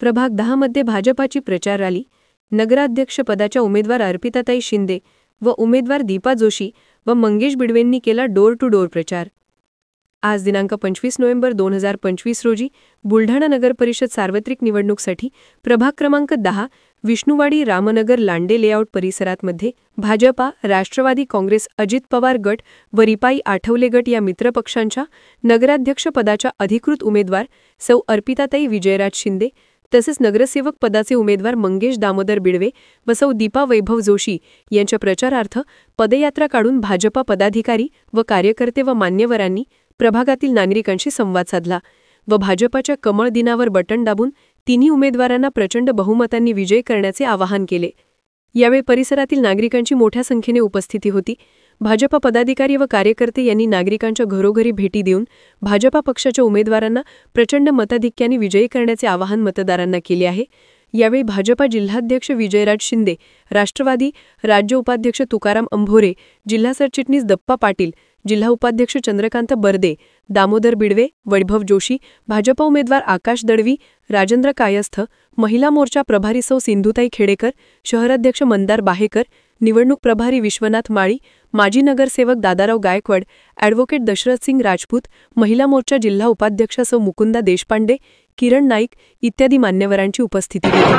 प्रभाग 10 मध्ये भाजपाची प्रचार रॅली, नगराध्यक्षपदाच्या उमेदवार अर्पिताताई शिंदे व उमेदवार दीपा जोशी व मंगेश बिडवेंनी केला डोर टू डोर प्रचार। आज दिनांक 25 नोव्हेंबर 2025 रोजी बुलढाणा नगर परिषद सार्वत्रिक निवडणूकसाठी प्रभाग क्रमांक 10 विष्णुवाडी रामनगर लांडे लेआउट परिसरात मध्ये भाजपा, राष्ट्रवादी काँग्रेस, अजित पवार गट व रिपाई आठवले गट या मित्रपक्षांच्या नगराध्यक्ष पदाच्या अधिकृत उमेदवार सौ अर्पिताताई विजयराज शिंदे तसेच नगरसेवक पदाचे उमेदवार मंगेश दामोदर बिडवे व सौ दीपा वैभव जोशी यांच्या प्रचारार्थ पदयात्रा काढून भाजपा पदाधिकारी व कार्यकर्ते व मान्यवरांनी प्रभागातील नागरिकांशी संवाद साधला व भाजपाच्या कमळ दिनावर बटन दाबून तिन्ही उमेदवारांना प्रचंड बहुमतांनी विजय करण्याचे आवाहन केले। यावेळी परिसरातील नागरिकांची मोठ्या संख्येने उपस्थिती होती। भाजपा पदाधिकारी व कार्यकर्ते यांनी नागरिकांच्या घरोघरी भेटी देऊन भाजपा पक्षाच्या उमेदवारांना प्रचंड मताधिक्याने विजयी करण्याचे आवाहन मतदारांना केले आहे। यावेळी भाजपा जिल्हाध्यक्ष विजयराज शिंदे, राष्ट्रवादी राज्य उपाध्यक्ष तुकाराम अंभोरे, जिल्हा सरचिटणीस दप्पा पाटील, जिल्हा उपाध्यक्ष चंद्रकांत बर्दे, दामोदर बिडवे, वैभव जोशी, भाजपा उमेदवार आकाश दळवी, राजेंद्र कायस्थ, महिला मोर्चा प्रभारी सौ सिंधुताई खेडेकर, शहराध्यक्ष मंदार बाहेकर, निवडणूक प्रभारी विश्वनाथ माळी, माजी नगरसेवक दादाराव गायकवाड, ॲडव्होकेट दशरथ सिंग राजपूत, महिला मोर्चा जिल्हा उपाध्यक्ष सौ मुकुंदा देशपांडे, किरण नाईक इत्यादी मान्यवरांची उपस्थिती होती।